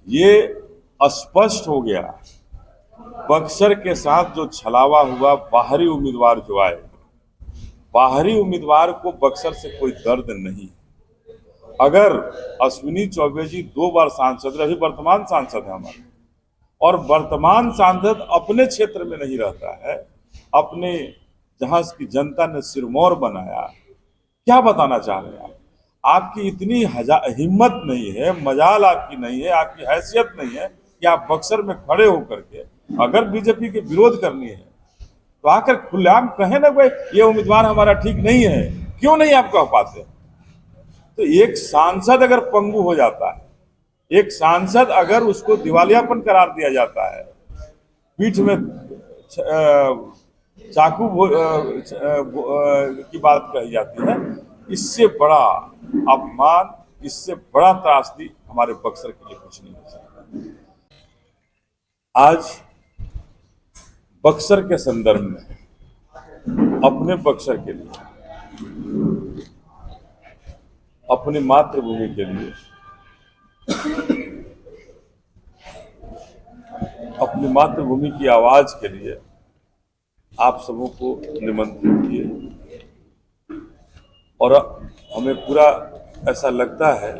ये स्पष्ट हो गया बक्सर के साथ जो छलावा हुआ। बाहरी उम्मीदवार जो आए, बाहरी उम्मीदवार को बक्सर से कोई दर्द नहीं। अगर अश्विनी चौबे जी 2 बार सांसद रहे, वर्तमान सांसद है हमारे, और वर्तमान सांसद अपने क्षेत्र में नहीं रहता है, अपने जहां की जनता ने सिरमौर बनाया, क्या बताना चाह रहे हैं आप? आपकी इतनी हिम्मत नहीं है, मजाल आपकी नहीं है, आपकी हैसियत नहीं है कि आप बक्सर में खड़े होकर के अगर बीजेपी के विरोध करनी है तो आकर खुलेआम कहें ना, भाई ये उम्मीदवार हमारा ठीक नहीं है। क्यों नहीं आप कह पाते? तो एक सांसद अगर पंगु हो जाता है, एक सांसद अगर उसको दिवालियापन करार दिया जाता है, पीठ में चाकू की बात कही जाती है, इससे बड़ा अपमान, इससे बड़ा त्रासदी हमारे बक्सर के लिए कुछ नहीं हो सकता। आज बक्सर के संदर्भ में, अपने बक्सर के लिए, अपनी मातृभूमि के लिए, अपनी मातृभूमि की आवाज के लिए आप सबों को निमंत्रित किए, और हमें पूरा ऐसा लगता है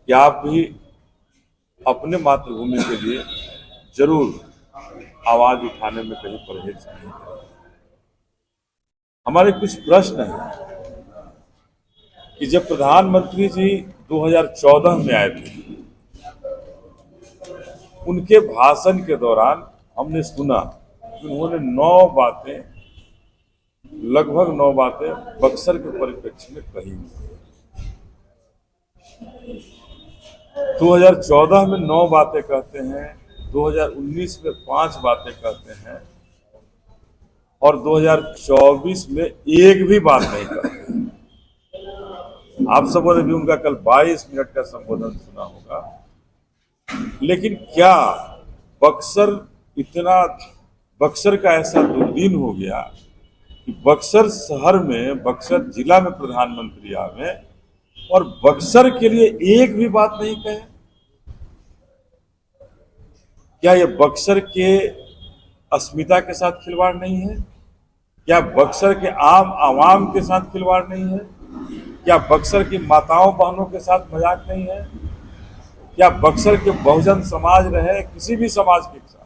कि आप भी अपने मातृभूमि के लिए जरूर आवाज उठाने में कहीं परहेज नहीं करें। हमारे कुछ प्रश्न हैं कि जब प्रधानमंत्री जी 2014 में आए थे, उनके भाषण के दौरान हमने सुना कि उन्होंने 9 बातें, लगभग 9 बातें बक्सर के परिप्रेक्ष्य में कही। 2014 में 9 बातें कहते हैं, 2019 में 5 बातें कहते हैं, और 2024 में एक भी बात नहीं कहते हैं। आप सबों ने भी उनका कल 22 मिनट का संबोधन सुना होगा। लेकिन क्या बक्सर का ऐसा दुर्दिन हो गया कि बक्सर शहर में, बक्सर जिला में प्रधानमंत्री आवे और बक्सर के लिए एक भी बात नहीं कहे? क्या ये बक्सर के अस्मिता के साथ खिलवाड़ नहीं है? क्या बक्सर के आम आवाम के साथ खिलवाड़ नहीं है? क्या बक्सर की माताओं बहनों के साथ मजाक नहीं है? क्या बक्सर के बहुजन समाज रहे, किसी भी समाज के साथ,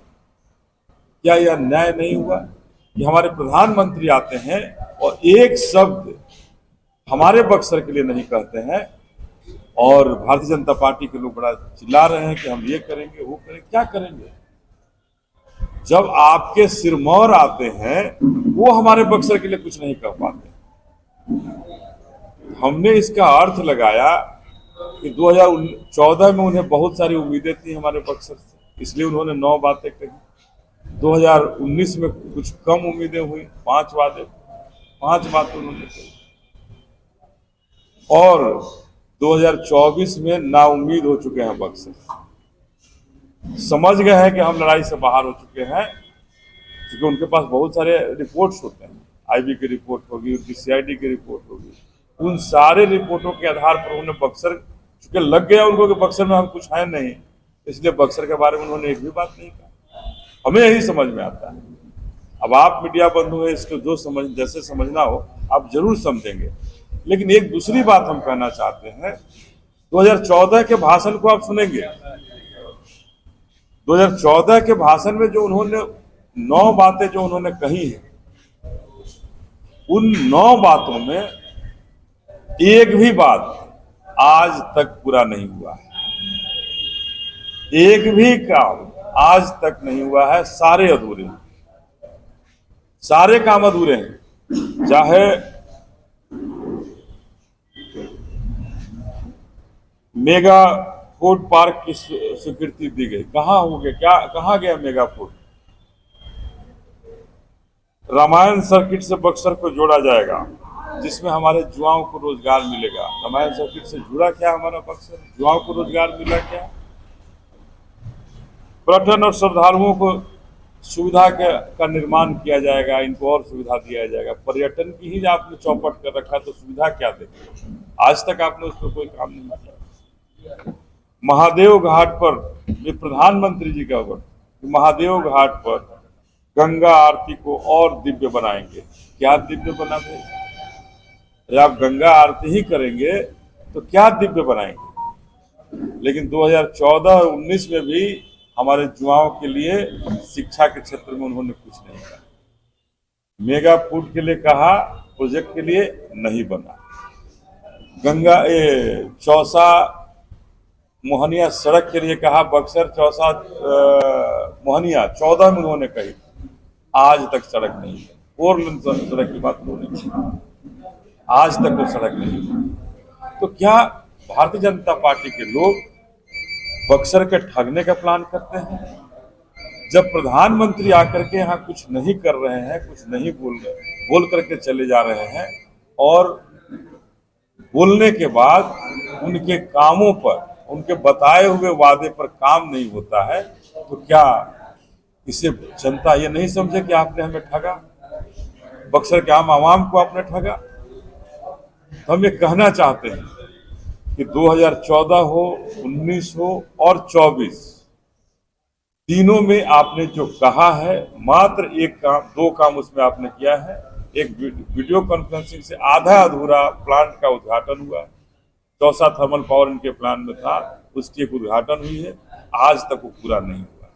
क्या यह न्याय नहीं हुआ कि हमारे प्रधानमंत्री आते हैं और एक शब्द हमारे बक्सर के लिए नहीं कहते हैं, और भारतीय जनता पार्टी के लोग बड़ा चिल्ला रहे हैं कि हम ये करेंगे, वो करेंगे। क्या करेंगे? जब आपके सिरमौर आते हैं वो हमारे बक्सर के लिए कुछ नहीं कह पाते। हमने इसका अर्थ लगाया कि 2014 में उन्हें बहुत सारी उम्मीदें थी हमारे बक्सर से, इसलिए उन्होंने 9 बातें कही। 2019 में कुछ कम उम्मीदें हुई, 5 बातें उन्होंने कही, और 2024 में नाउम्मीद हो चुके हैं बक्सर। समझ गए हैं कि हम लड़ाई से बाहर हो चुके हैं, क्योंकि उनके पास बहुत सारे रिपोर्ट्स होते हैं। आईबी की रिपोर्ट होगी, उनकी सीआईडी की रिपोर्ट होगी, उन सारे रिपोर्टों के आधार पर उन्होंने बक्सर, चूंकि लग गया उनको कि बक्सर में हम कुछ है नहीं, इसलिए बक्सर के बारे में उन्होंने एक भी बात नहीं कहा। हमें यही समझ में आता है। अब आप मीडिया बंधु हैं, इसको जो जैसे समझना हो आप जरूर समझेंगे। लेकिन एक दूसरी बात हम कहना चाहते हैं, 2014 के भाषण को आप सुनेंगे। 2014 के भाषण में जो उन्होंने 9 बातें जो उन्होंने कही हैं, उन 9 बातों में एक भी बात आज तक पूरा नहीं हुआ है। एक भी काम आज तक नहीं हुआ है। सारे अधूरे हैं, सारे काम अधूरे हैं। चाहे मेगा फूड पार्क की स्वीकृति दी गई, कहां हो गया, क्या कहां गया मेगा फूड? रामायण सर्किट से बक्सर को जोड़ा जाएगा, जिसमें हमारे युवाओं को रोजगार मिलेगा। रामायण सर्किट से जुड़ा क्या हमारा बक्सर? युवाओं को रोजगार मिला क्या? पर्यटन और श्रद्धालुओं को सुविधा का निर्माण किया जाएगा, इनको और सुविधा दिया जाएगा। पर्यटन की ही आपने चौपट कर रखा, तो सुविधा क्या देंगे? आज तक आपने उस पर कोई काम नहीं किया। महादेव घाट पर, ये प्रधानमंत्री जी का वर्ड, महादेव घाट पर गंगा आरती को और दिव्य बनाएंगे। क्या दिव्य बनाएंगे? अरे आप गंगा आरती ही करेंगे तो क्या दिव्य बनाएंगे? लेकिन 2014 और 19 में भी हमारे युवाओं के लिए शिक्षा के क्षेत्र में उन्होंने कुछ नहीं कहा। मेगा फूड के लिए कहा, प्रोजेक्ट के लिए नहीं बना। गंगा चौसा मोहनिया सड़क के लिए कहा, बक्सर चौसा मोहनिया 14 में उन्होंने कही, आज तक सड़क नहीं है। 4 लेन सड़क की बात उन्होंने की, आज तक वो सड़क नहीं है। तो क्या भारतीय जनता पार्टी के लोग बक्सर के ठगने का प्लान करते हैं? जब प्रधानमंत्री आकर के यहाँ कुछ नहीं कर रहे हैं, कुछ नहीं बोल करके चले जा रहे हैं, और बोलने के बाद उनके कामों पर, उनके बताए हुए वादे पर काम नहीं होता है, तो क्या इसे जनता ये नहीं समझे कि आपने हमें ठगा, बक्सर के आम आवाम को आपने ठगा? हम ये कहना चाहते हैं कि 2014 हो, 19 हो और 24, तीनों में आपने जो कहा है, मात्र एक काम, 2 काम उसमें आपने किया है। एक वीडियो कॉन्फ्रेंसिंग से आधा अधूरा प्लांट का उद्घाटन हुआ है। चौसा थर्मल पावर इनके प्लान में था, उसकी एक उद्घाटन हुई है, आज तक वो पूरा नहीं हुआ।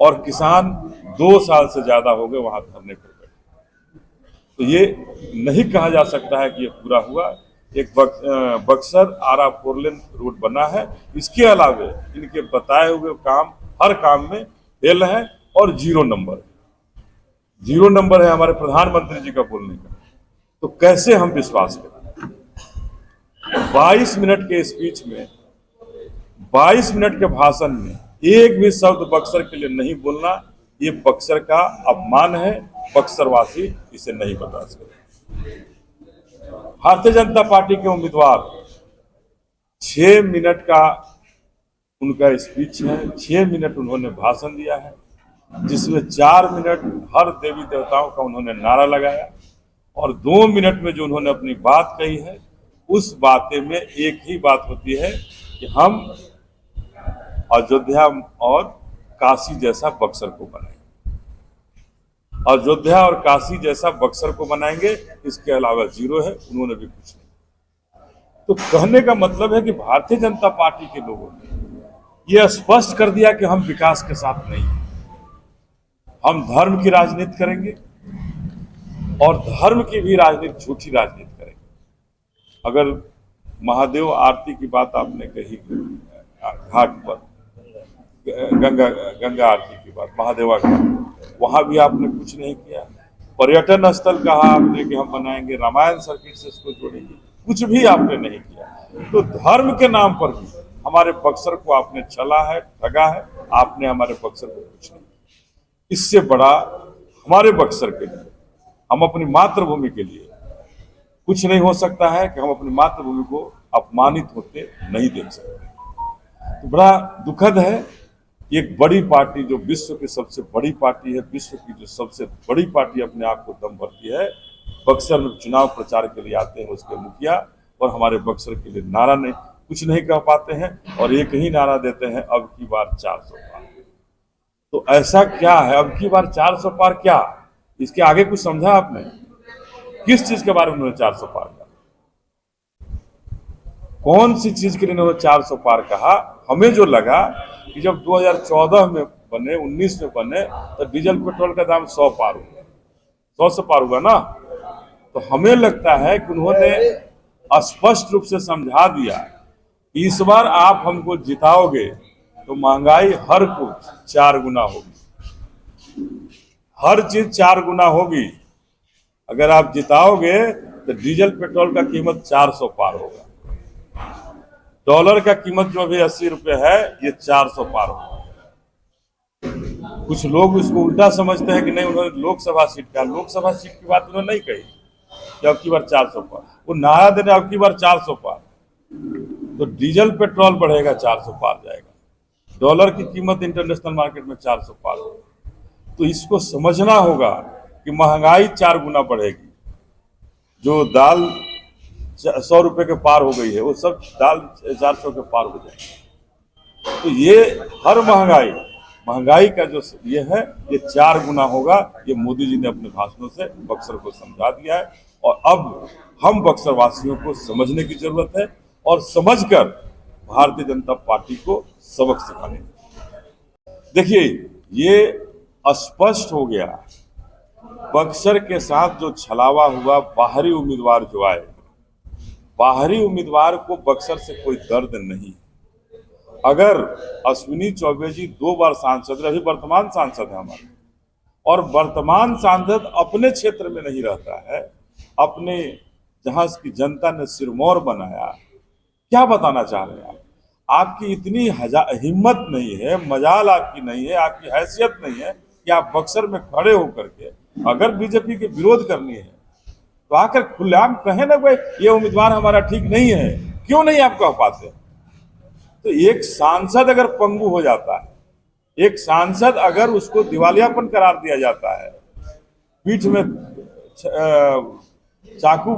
और किसान 2 साल से ज्यादा हो गए वहां धरने पर बैठे। तो ये नहीं कहा जा सकता है कि ये पूरा हुआ। एक बक्सर आरा 4 लेन रोड बना है, इसके अलावे इनके बताए हुए काम हर काम में फेल है और 0 नंबर है हमारे प्रधानमंत्री जी का बोलने का। तो कैसे हम विश्वास करें? 22 मिनट के स्पीच में, 22 मिनट के भाषण में एक भी शब्द बक्सर के लिए नहीं बोलना, ये बक्सर का अपमान है। बक्सरवासी इसे नहीं बर्दाश्त करें। भारतीय जनता पार्टी के उम्मीदवार, 6 मिनट का उनका स्पीच है, 6 मिनट उन्होंने भाषण दिया है, जिसमें 4 मिनट हर देवी देवताओं का उन्होंने नारा लगाया, और 2 मिनट में जो उन्होंने अपनी बात कही है, उस बातें में एक ही बात होती है कि हम अयोध्या और काशी जैसा बक्सर को बनाएंगे, अयोध्या और काशी जैसा बक्सर को बनाएंगे, इसके अलावा 0 है। उन्होंने भी कुछ नहीं। तो कहने का मतलब है कि भारतीय जनता पार्टी के लोगों ने यह स्पष्ट कर दिया कि हम विकास के साथ नहीं, हम धर्म की राजनीति करेंगे, और धर्म की भी राजनीति, झूठी राजनीति करेंगे। अगर महादेव आरती की बात आपने कही, घाट पर गंगा आरती की बात, महादेवा घाट, वहां भी आपने कुछ नहीं किया। पर्यटन स्थल कहा आपने कि हम बनाएंगे, रामायण सर्किट से इसको जोड़ेंगे, कुछ भी आपने नहीं किया। तो धर्म के नाम पर भी हमारे बक्सर को आपने छला है, ठगा है। आपने हमारे बक्सर को कुछ नहीं। इससे बड़ा हमारे बक्सर के लिए, हम अपनी मातृभूमि के लिए कुछ नहीं हो सकता है कि हम अपनी मातृभूमि को अपमानित होते नहीं देख सकते। तो बड़ा दुखद है कि एक बड़ी पार्टी, जो विश्व की सबसे बड़ी पार्टी है, विश्व की जो सबसे बड़ी पार्टी अपने आप को दम भरती है, बक्सर में चुनाव प्रचार के लिए आते हैं उसके मुखिया, और हमारे बक्सर के लिए नारा नहीं, कुछ नहीं कह पाते हैं, और एक ही नारा देते हैं, अब की बार 400 पार। तो ऐसा क्या है अब की बार 400 पार? क्या इसके आगे कुछ समझा आपने? किस चीज के बारे में उन्होंने 400 पार कहा? कौन सी चीज के लिए उन्होंने 400 पार कहा? हमें जो लगा कि जब 2014 में बने, 19 में बने, तो डीजल पेट्रोल का दाम 100 पार हुआ, 100 से पार हुआ ना। तो हमें लगता है कि उन्होंने स्पष्ट रूप से समझा दिया, इस बार आप हमको जिताओगे तो महंगाई हर कुछ 4 गुना होगी, हर चीज 4 गुना होगी। अगर आप जिताओगे तो डीजल पेट्रोल का कीमत 400 पार होगा, डॉलर का कीमत जो अभी 80 रुपये है, ये 400 पार होगा। कुछ लोग इसको उल्टा समझते हैं कि नहीं, उन्होंने लोकसभा सीट की बात उन्होंने नहीं कही कि अब की बार 400 पार। वो नारा देने अब की बार 400 पार, तो डीजल पेट्रोल बढ़ेगा, 400 पार जाएगा, डॉलर की कीमत इंटरनेशनल मार्केट में 400 पार होगा। तो इसको समझना होगा कि महंगाई 4 गुना बढ़ेगी। जो दाल 100 रुपए के पार हो गई है, वो सब दाल 400 के पार हो जाएगी। तो ये हर महंगाई का जो ये है, ये 4 गुना होगा। ये मोदी जी ने अपने भाषणों से बक्सर को समझा दिया है और अब हम बक्सर वासियों को समझने की जरूरत है और समझकर भारतीय जनता पार्टी को सबक सिखाने की। देखिए, ये स्पष्ट हो गया, बक्सर के साथ जो छलावा हुआ, बाहरी उम्मीदवार जो आए, बाहरी उम्मीदवार को बक्सर से कोई दर्द नहीं। अगर अश्विनी चौबे जी 2 बार सांसद, अभी वर्तमान सांसद है हमारे, और वर्तमान सांसद अपने क्षेत्र में नहीं रहता है, अपने जहां की जनता ने सिरमौर बनाया, क्या बताना चाह रहे हैं आप? आपकी इतनी हिम्मत नहीं है, मजाल आपकी नहीं है, आपकी हैसियत नहीं है कि आप बक्सर में खड़े होकर के अगर बीजेपी के विरोध करनी है तो आकर खुलेआम कहें ना, भाई ये उम्मीदवार हमारा ठीक नहीं है। क्यों नहीं आप कह पाते? तो एक सांसद अगर पंगु हो जाता है, एक सांसद अगर उसको दिवालियापन करार दिया जाता है, पीठ में चाकू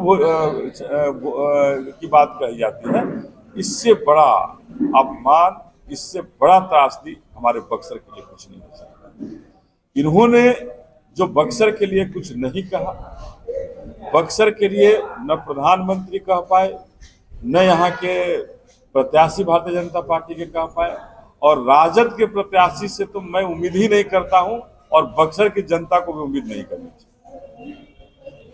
की बात कही जाती है, इससे बड़ा अपमान, इससे बड़ा त्रासदी हमारे बक्सर के लिए कुछ नहीं हो सकता। इन्होंने जो बक्सर के लिए कुछ नहीं कहा, बक्सर के लिए न प्रधानमंत्री कह पाए, न यहाँ के प्रत्याशी भारतीय जनता पार्टी के कह पाए, और राजद के प्रत्याशी से तो मैं उम्मीद ही नहीं करता हूं, और बक्सर की जनता को भी उम्मीद नहीं करनी चाहिए।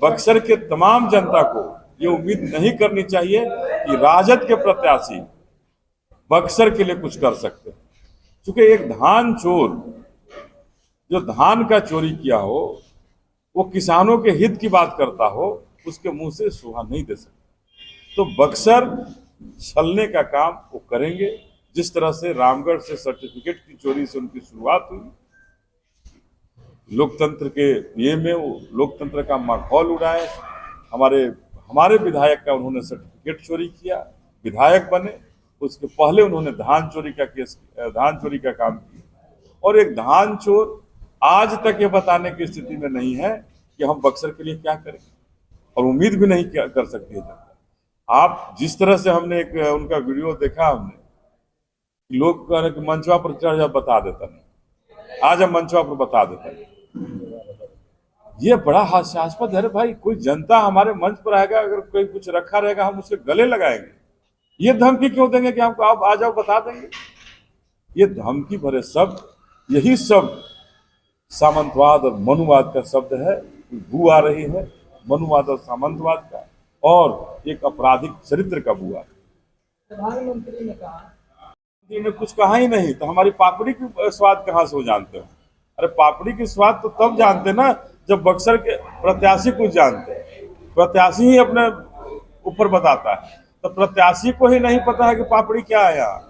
बक्सर के तमाम जनता को ये उम्मीद नहीं करनी चाहिए कि राजद के प्रत्याशी बक्सर के लिए कुछ कर सकते, क्योंकि एक धान चोर जो धान का चोरी किया हो, वो किसानों के हित की बात करता हो, उसके मुंह से शोभा नहीं दे सकता। तो बक्सर छलने का काम वो करेंगे। जिस तरह से रामगढ़ से सर्टिफिकेट की चोरी से उनकी शुरुआत हुई, लोकतंत्र के ये में वो लोकतंत्र का माहौल उड़ाए, हमारे विधायक का उन्होंने सर्टिफिकेट चोरी किया, विधायक बने, उसके पहले उन्होंने धान चोरी का काम किया, और एक धान चोर आज तक ये बताने की स्थिति में नहीं है कि हम बक्सर के लिए क्या करें, और उम्मीद भी नहीं कर सकती है। आप जिस तरह से हमने एक उनका वीडियो देखा, हमने लोग कह रहे कि मंचवा पर चढ़ जा, बता देता नहीं, आज हम मंचवा पर बता देता नहीं। ये बड़ा हास्यास्पद है भाई। कोई जनता हमारे मंच पर आएगा, अगर कोई कुछ रखा रहेगा हम उसके गले लगाएंगे। ये धमकी क्यों देंगे कि हमको आप आ जाओ बता देंगे? ये धमकी भरे शब्द, यही शब्द सामंतवाद और मनुवाद का शब्द है। बू आ रही है मनुवाद और सामंतवाद का, और एक आपराधिक चरित्र का बू आ रही है। प्रधानमंत्री ने कहा, ने कुछ कहा ही नहीं, तो हमारी पापड़ी की स्वाद कहाँ से वो जानते हो? अरे पापड़ी की स्वाद तो तब जानते ना जब बक्सर के प्रत्याशी कुछ जानते हैं। प्रत्याशी ही अपने ऊपर बताता है, तो प्रत्याशी को ही नहीं पता है कि पापड़ी क्या है। यहाँ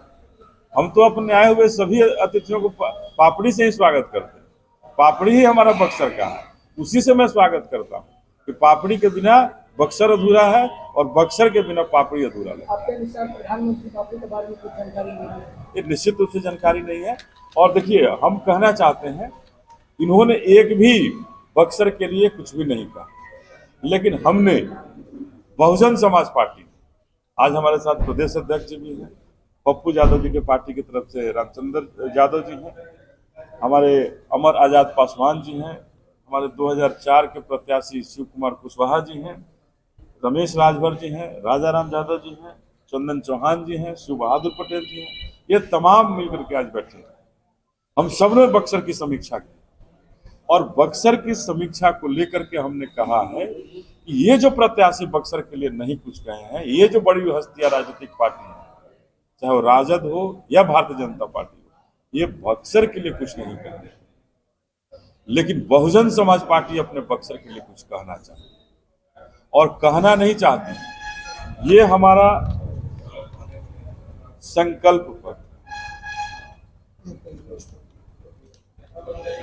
हम तो अपने आए हुए सभी अतिथियों को पापड़ी से ही स्वागत करते हैं। पापड़ी ही हमारा बक्सर का है, उसी से मैं स्वागत करता हूँ कि पापड़ी के बिना बक्सर अधूरा है और बक्सर के बिना पापड़ी अधूरा है। आपके अनुसार प्रधानमंत्री पापड़ी के बारे में कुछ जानकारी नहीं है? ये निश्चित रूप से जानकारी नहीं है। और देखिए, हम कहना चाहते हैं, इन्होंने एक भी बक्सर के लिए कुछ भी नहीं कहा, लेकिन हमने बहुजन समाज पार्टी, आज हमारे साथ प्रदेश अध्यक्ष जी भी हैं, पप्पू यादव जी के पार्टी की तरफ से रामचंद्र यादव जी हैं, हमारे अमर आजाद पासवान जी हैं, हमारे 2004 के प्रत्याशी शिव कुमार कुशवाहा जी हैं, रमेश राजभर जी हैं, राजा राम यादव जी हैं, चंदन चौहान जी हैं, शिव बहादुर पटेल जी हैं। ये तमाम मिलकर के आज बैठे हैं। हम सब ने बक्सर की समीक्षा की, और बक्सर की समीक्षा को लेकर के हमने कहा है कि ये जो प्रत्याशी बक्सर के लिए नहीं कुछ कहे हैं, ये जो बड़ी हस्तियां राजनीतिक पार्टी है, चाहे वो राजद हो या भारतीय जनता पार्टी हो, ये बक्सर के लिए कुछ नहीं कहे, लेकिन बहुजन समाज पार्टी अपने बक्सर के लिए कुछ कहना चाहती है, और कहना नहीं चाहती। ये हमारा संकल्प पत्र,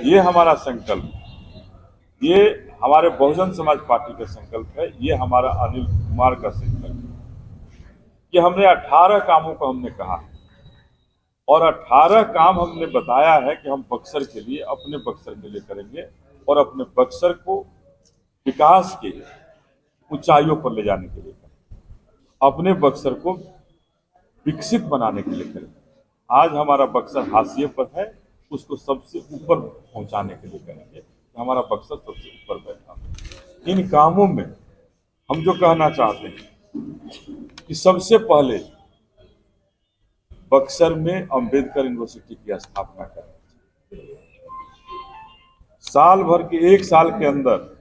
ये हमारा संकल्प, ये हमारे बहुजन समाज पार्टी का संकल्प है, ये हमारा अनिल कुमार का संकल्प है। ये हमने 18 कामों को हमने कहा, और 18 काम हमने बताया है कि हम बक्सर के लिए, अपने बक्सर के लिए करेंगे, और अपने बक्सर को विकास के ऊंचाइयों पर ले जाने के लिए करेंगे, अपने बक्सर को विकसित बनाने के लिए करेंगे। आज हमारा बक्सर हाशिए पर है, उसको सबसे ऊपर पहुंचाने के लिए करेंगे। हमारा बक्सर सबसे ऊपर बैठा है। इन कामों में हम जो कहना चाहते हैं कि सबसे पहले बक्सर में अंबेडकर यूनिवर्सिटी की स्थापना करें। साल भर के 1 साल के अंदर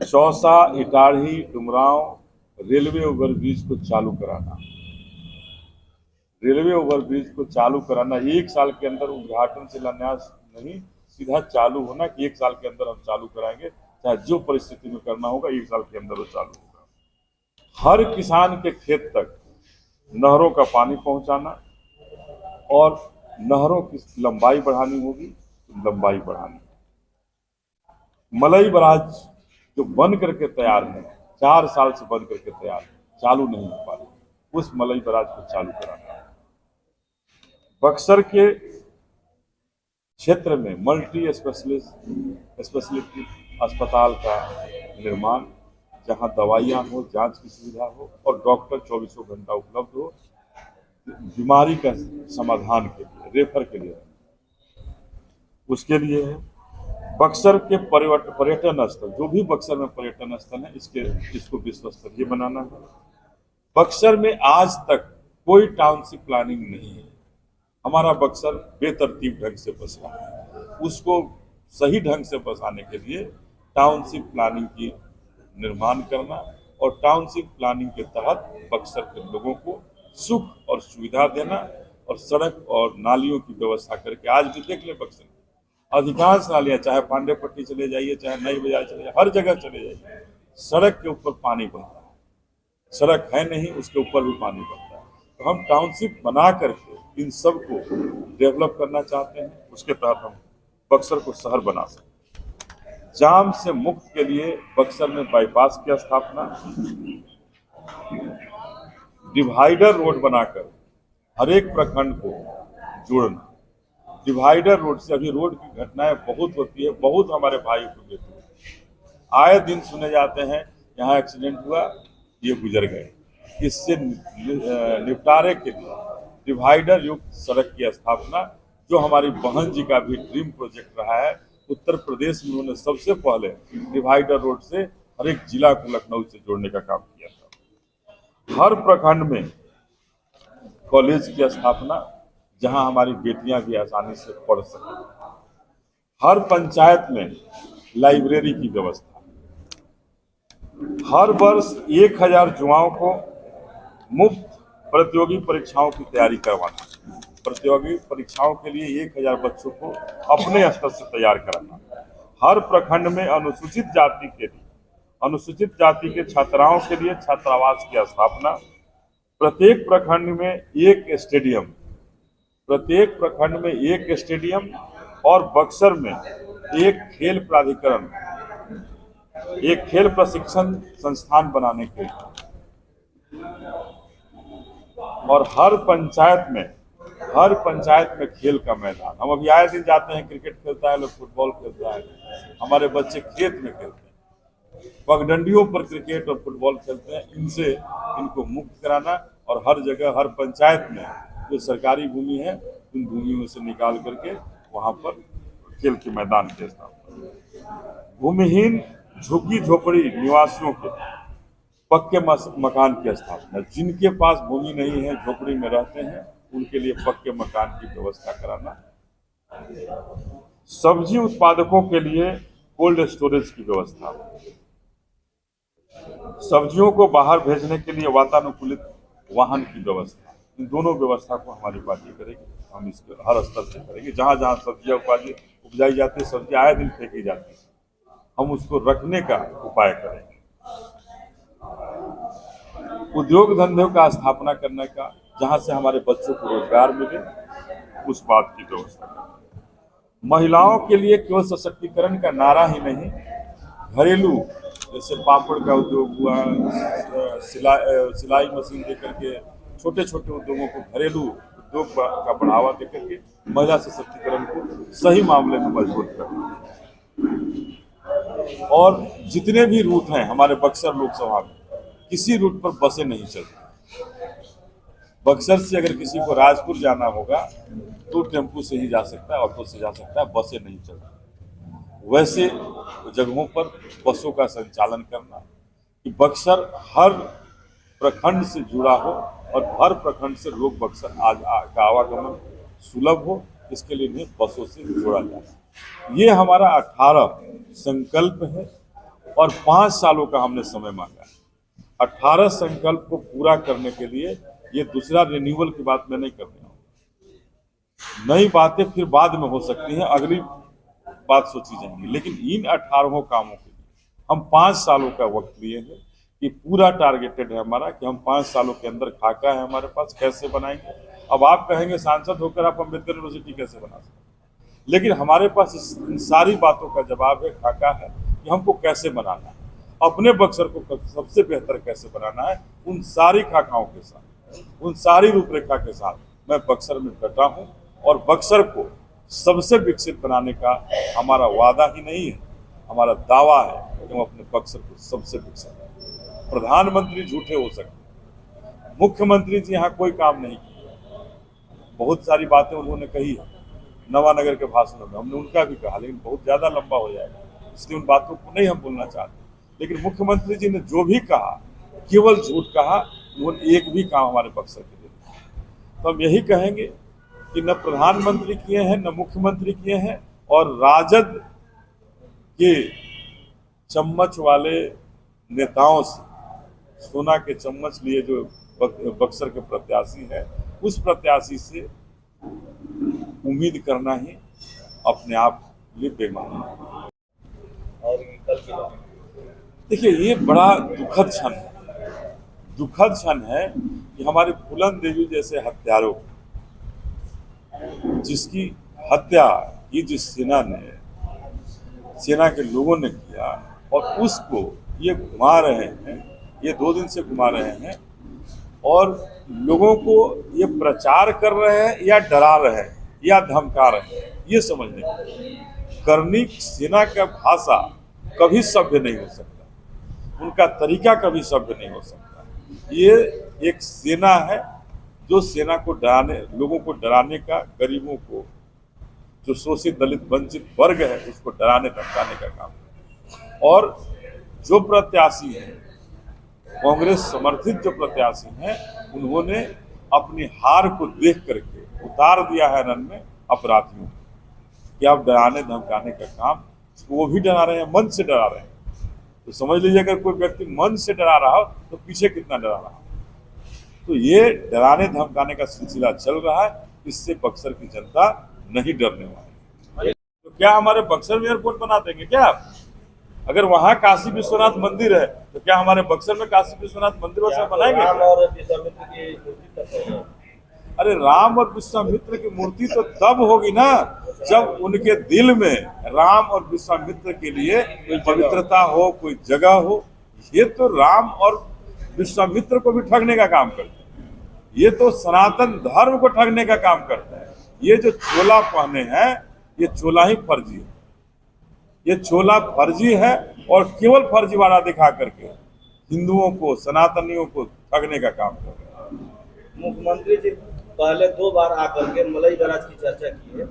चौसा, इटारही, डुमरांव रेलवे ओवरब्रिज को चालू कराना। रेलवे ओवरब्रिज को चालू कराना 1 साल के अंदर, उद्घाटन शिलान्यास नहीं, सीधा चालू होना कि 1 साल के अंदर हम चालू कराएंगे, चाहे जो परिस्थिति में करना होगा 1 साल के अंदर वो चालू होगा। हर किसान के खेत तक नहरों का पानी पहुंचाना और नहरों की लंबाई बढ़ानी होगी, लंबाई बढ़ानी। मलई बराज जो बन करके तैयार है, 4 साल से बन करके तैयार है, चालू नहीं हो पा रही, उस मलई बराज को चालू कराना। बक्सर के क्षेत्र में मल्टी स्पेशलिटी अस्पताल का निर्माण, जहां दवाइयां हो, जांच की सुविधा हो और डॉक्टर 24 घंटा उपलब्ध हो, बीमारी का समाधान के लिए, रेफर के लिए। उसके लिए है बक्सर के पर्यटन स्थल, जो भी बक्सर में पर्यटन स्थल है, इसको विश्व स्तरीय बनाना है। बक्सर में आज तक कोई टाउनशिप प्लानिंग नहीं है। हमारा बक्सर बेतरतीब ढंग से बसा है, उसको सही ढंग से बसाने के लिए टाउनशिप प्लानिंग की निर्माण करना और टाउनशिप प्लानिंग के तहत बक्सर के लोगों को सुख और सुविधा देना और सड़क और नालियों की व्यवस्था करके, आज भी देख ले बक्सर अधिकांश नालियां, चाहे पांडेपट्टी चले जाइए, चाहे नई बाजार चले जाइए, हर जगह चले जाइए, सड़क के ऊपर पानी बहता है। सड़क है नहीं, उसके ऊपर भी पानी बहता है। तो हम टाउनशिप बना करके इन सब को डेवलप करना चाहते हैं। उसके तहत हम बक्सर को शहर बना सकते। जाम से मुक्त के लिए बक्सर में बाईपास की स्थापना, डिवाइडर रोड बनाकर हर एक प्रखंड को जोड़ना। डिवाइडर रोड से अभी रोड की घटनाएं बहुत होती है, बहुत हमारे भाई को मृत्यु होती है। आए दिन सुने जाते हैं यहाँ एक्सीडेंट हुआ, ये गुजर गए। इससे निपटारे के लिए डिवाइडर युक्त सड़क की स्थापना, जो हमारी बहन जी का भी ड्रीम प्रोजेक्ट रहा है। उत्तर प्रदेश में उन्होंने सबसे पहले डिवाइडर रोड से हर एक जिला को लखनऊ से जोड़ने का काम किया था। हर प्रखंड में कॉलेज की स्थापना, जहां हमारी बेटियां भी आसानी से पढ़ सकें। हर पंचायत में लाइब्रेरी की व्यवस्था। हर वर्ष 1000 युवाओं को मुफ्त प्रतियोगी परीक्षाओं की तैयारी करवाना। प्रतियोगी परीक्षाओं के लिए 1000 बच्चों को अपने स्तर से तैयार कराना। हर प्रखंड में अनुसूचित जाति के छात्राओं के लिए छात्रावास की स्थापना। प्रत्येक प्रखंड में एक स्टेडियम और बक्सर में एक खेल प्राधिकरण, एक खेल प्रशिक्षण संस्थान बनाने के लिए। और हर पंचायत में खेल का मैदान। हम अभी आए दिन जाते हैं, क्रिकेट खेलता है लोग, फुटबॉल खेलता है, हमारे बच्चे खेत में खेलते हैं, पगडंडियों पर क्रिकेट और फुटबॉल खेलते हैं। इनको मुक्त कराना और हर जगह, हर पंचायत में जो सरकारी भूमि है, उन भूमियों से निकाल करके वहां पर खेल के मैदान की स्थापना। भूमिहीन झुग्गी झोपड़ी निवासियों के पक्के मकान की स्थापना। जिनके पास भूमि नहीं है, झोपड़ी में रहते हैं, उनके लिए पक्के मकान की व्यवस्था कराना। सब्जी उत्पादकों के लिए कोल्ड स्टोरेज की व्यवस्था। सब्जियों को बाहर भेजने के लिए वातानुकूलित वाहन की व्यवस्था। इन दोनों व्यवस्था को हमारी पार्टी करेगी। हम इसको हर स्तर से करेंगे। जहां जहां सब्जियां उपजाई जाती है, सब्जी आए दिन फेंकी जाती है, हम उसको रखने का उपाय करेंगे। उद्योग धंधों का स्थापना करने का, जहां से हमारे बच्चों को रोजगार मिले, उस बात की व्यवस्था करेंगे। महिलाओं के लिए केवल सशक्तिकरण का नारा ही नहीं, घरेलू जैसे पापड़ का उद्योग हुआ, सिलाई मशीन देकर के छोटे छोटे उद्योगों को, घरेलू उद्योग का बढ़ावा देकर के महिला सशक्तिकरण को सही मामले में मजबूत करना। और जितने भी रूट हैं हमारे बक्सर लोकसभा में, किसी रूट पर बसें नहीं चलती। बक्सर से अगर किसी को राजपुर जाना होगा तो टेम्पू से ही जा सकता है, ऑटो से जा सकता है, बसें नहीं चलती। वैसे जगहों पर बसों का संचालन करना कि बक्सर हर प्रखंड से जुड़ा हो और हर प्रखंड से लोग बक्सर का आवागमन सुलभ हो, इसके लिए भी बसों से जोड़ा जाए। ये हमारा 18 संकल्प है और 5 सालों का हमने समय मांगा है। 18 संकल्प को पूरा करने के लिए ये दूसरा रिन्यूअल की बात मैं नहीं कर रहा हूँ। नई बातें फिर बाद में हो सकती हैं, अगली बात सोची जाएंगी, लेकिन इन 18 कामों के लिए हम 5 सालों का वक्त लिए हैं कि पूरा टारगेटेड है हमारा कि हम 5 सालों के अंदर खाका है हमारे पास, कैसे बनाएंगे। अब आप कहेंगे सांसद होकर आप अम्बेडकर यूनिवर्सिटी कैसे बना सकते हैं, लेकिन हमारे पास इन सारी बातों का जवाब है, खाका है कि हमको कैसे बनाना है, अपने बक्सर को सबसे बेहतर कैसे बनाना है। उन सारी खाकाओं के साथ, उन सारी रूपरेखा के साथ मैं बक्सर में डटा हूँ और बक्सर को सबसे विकसित बनाने का हमारा वादा ही नहीं है, हमारा दावा है कि हम अपने बक्सर को सबसे विकसित करें। प्रधानमंत्री झूठे हो सकते हैं, मुख्यमंत्री जी यहाँ कोई काम नहीं किया, बहुत सारी बातें उन्होंने कही है नवानगर के भाषणों में, हमने उनका भी कहा, लेकिन बहुत ज्यादा लंबा हो जाएगा, इसलिए उन बातों को नहीं हम बोलना चाहते। लेकिन मुख्यमंत्री जी ने जो भी कहा केवल झूठ कहा, उन्होंने एक भी काम हमारे बक्सर के लिए। तो हम यही कहेंगे कि न प्रधानमंत्री किए हैं, न मुख्यमंत्री किए हैं, और राजद के चम्मच वाले नेताओं से सोना के चम्मच लिए जो बक्सर के प्रत्याशी हैं, उस प्रत्याशी से उम्मीद करना ही अपने आप लिए बेमानी है। और कल की बात देखिए, ये बड़ा दुखद क्षण है कि हमारे फूलन देवी जैसे हत्यारों, जिसकी हत्या ये जिस सेना के लोगों ने किया, और उसको ये घुमा रहे हैं, ये 2 दिन से घुमा रहे हैं और लोगों को ये प्रचार कर रहे हैं या डरा रहे हैं या धमका रहे हैं, ये समझ नहीं। करनी सेना का भाषा कभी सभ्य नहीं हो सकता, उनका तरीका कभी सभ्य नहीं हो सकता। ये एक सेना है जो सेना को डराने, लोगों को डराने का, गरीबों को, जो शोषित दलित वंचित वर्ग है उसको डराने धमकाने का काम है। और जो प्रत्याशी हैं, कांग्रेस समर्थित जो प्रत्याशी हैं, उन्होंने अपनी हार को देख करके उतार दिया है रन में अपराधियों को कि आप डराने धमकाने का काम, वो भी डरा रहे हैं, मन से डरा रहे हैं। तो समझ लीजिए अगर कोई व्यक्ति मन से डरा रहा हो तो पीछे कितना डरा रहा हो। तो ये डराने धमकाने का सिलसिला चल रहा है, इससे बक्सर की जनता नहीं डरने वाली। तो क्या हमारे बक्सर में एयरपोर्ट बना देंगे क्या आप? अगर वहाँ काशी विश्वनाथ मंदिर है तो क्या हमारे बक्सर में काशी विश्वनाथ मंदिर वैसा बनाएंगे? राम और विश्वामित्र की मूर्ति तक है। अरे राम और विश्वामित्र की मूर्ति तो तब होगी ना जब उनके दिल में राम और विश्वामित्र के लिए कोई पवित्रता हो, कोई जगह हो। ये तो राम और विश्वामित्र को भी ठगने का काम करते हैं, ये तो सनातन धर्म को ठगने का काम करते हैं। ये जो चोला पहने हैं, ये चोला ही फर्जी है, ये चोला फर्जी है और केवल फर्जीवाड़ा दिखा करके हिंदुओं को, सनातनियों को ठगने का काम कर रहे हैं। मुख्यमंत्री जी पहले 2 बार आकर के मलई बराज की चर्चा की है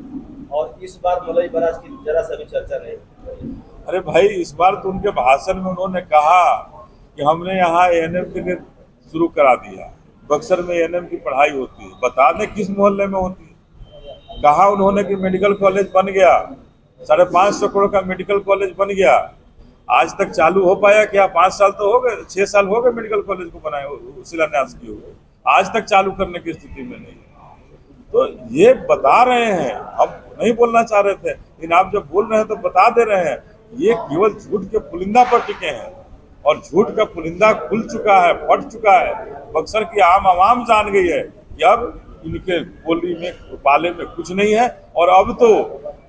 और इस बार मलई बराज की जरा सा भी चर्चा नहीं। अरे भाई, इस बार तो उनके भाषण में उन्होंने कहा कि हमने यहाँ एएनएम के लिए शुरू करा दिया, बक्सर में एएनएम की पढ़ाई होती है। बता दें किस मोहल्ले में होती है। कहा उन्होंने कि मेडिकल कॉलेज बन गया, 550 करोड़ का मेडिकल कॉलेज बन गया। आज तक चालू हो पाया क्या? 5 साल तो हो गए, 6 साल हो गए मेडिकल कॉलेज को बनाए, शिलान्यास किए हुए, आज तक चालू करने की स्थिति में नहीं है। तो ये बता रहे हैं, हम नहीं बोलना चाह रहे थे, लेकिन आप जब बोल रहे हैं तो बता दे रहे हैं। ये केवल झूठ के पुलिंदा पर टिके हैं और झूठ का पुलिंदा खुल चुका है, फट चुका है। बक्सर की आवाम जान गई है कि अब इनके बोली में, पाले में कुछ नहीं है। और अब तो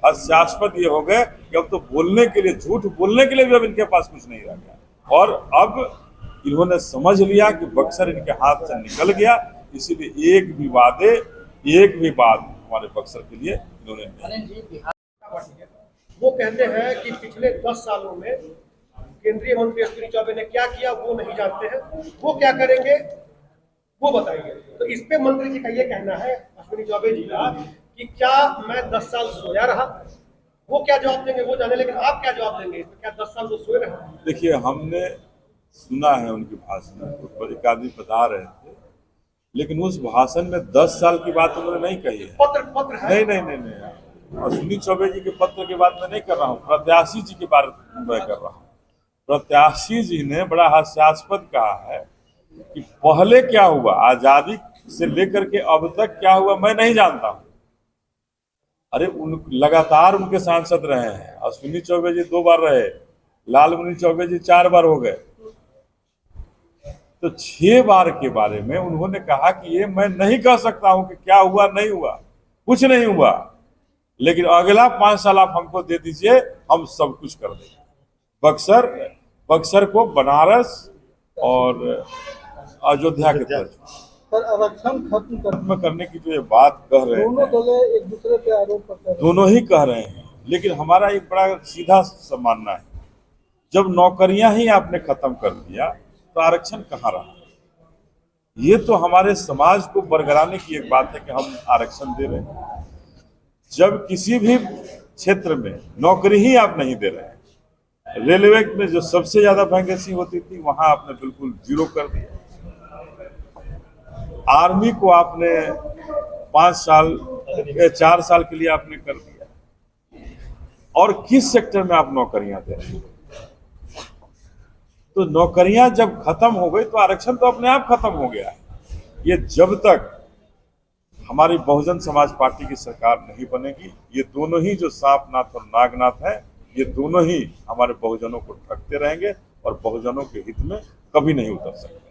हास्यास्पद ये हो गए कि अब तो बोलने के लिए, झूठ बोलने के लिए भी अब इनके पास कुछ नहीं रह गया। और अब इन्होंने समझ लिया कि बक्सर इनके हाथ से निकल गया, इसीलिए एक भी बात हमारे बक्सर के लिए इन्होंने नहीं। वो कहते हैं कि पिछले 10 सालों में केंद्रीय मंत्री अश्विनी चौबे ने क्या किया वो नहीं जानते हैं, वो क्या करेंगे वो बताइए। तो इस पे मंत्री जी का ये कहना है, अश्विनी चौबे जी का, कि क्या मैं 10 साल सोया रहा? वो क्या जवाब देंगे वो जाने, लेकिन आप क्या जवाब देंगे इसमें? क्या 10 साल वो सोए रहे? देखिए, हमने सुना है उनके भाषण को, एक आदमी बता रहे थे, लेकिन उस भाषण में 10 साल की बात उन्होंने नहीं कही है। पत्र है। नहीं, अश्विनी चौबे जी के पत्र की बात मैं नहीं कर रहा हूँ, प्रत्याशी जी की बात मैं कर रहा हूँ। प्रत्याशी जी ने बड़ा हास्यास्पद कहा है कि पहले क्या हुआ, आजादी से लेकर के अब तक क्या हुआ मैं नहीं जानता हूँ। अरे लगातार उनके सांसद रहे हैं। अश्विनी चौबे जी 2 बार रहे, लालमुनि चौबे जी 4 बार हो गए, तो 6 बार के बारे में उन्होंने कहा कि ये मैं नहीं कह सकता हूं कि क्या हुआ नहीं हुआ, कुछ नहीं हुआ, लेकिन अगला 5 साल आप हमको दे दीजिए, हम सब कुछ कर देंगे। बक्सर को बनारस और अयोध्या के तरफ पर आरक्षण खत्म करने की जो ये बात कह रहे हैं, दोनों दल एक दूसरे पे आरोप करते हैं। दोनों ही कह रहे हैं, लेकिन हमारा एक बड़ा सीधा सा मानना है, जब नौकरियां ही आपने खत्म कर दिया तो आरक्षण कहाँ रहा? ये तो हमारे समाज को बरगराने की एक बात है कि हम आरक्षण दे रहे हैं, जब किसी भी क्षेत्र में नौकरी ही आप नहीं दे रहे हैं। रेलवे में जो सबसे ज्यादा वैकेंसी होती थी वहां आपने बिल्कुल 0 कर दिया। आर्मी को आपने 4 साल के लिए आपने कर दिया, और किस सेक्टर में आप नौकरियां दे रहे हैं? तो नौकरियां जब खत्म हो गई तो आरक्षण तो अपने आप खत्म हो गया। ये जब तक हमारी बहुजन समाज पार्टी की सरकार नहीं बनेगी, ये दोनों ही जो सांपनाथ और नागनाथ हैं, ये दोनों ही हमारे बहुजनों को ठगते रहेंगे और बहुजनों के हित में कभी नहीं उतर सकते।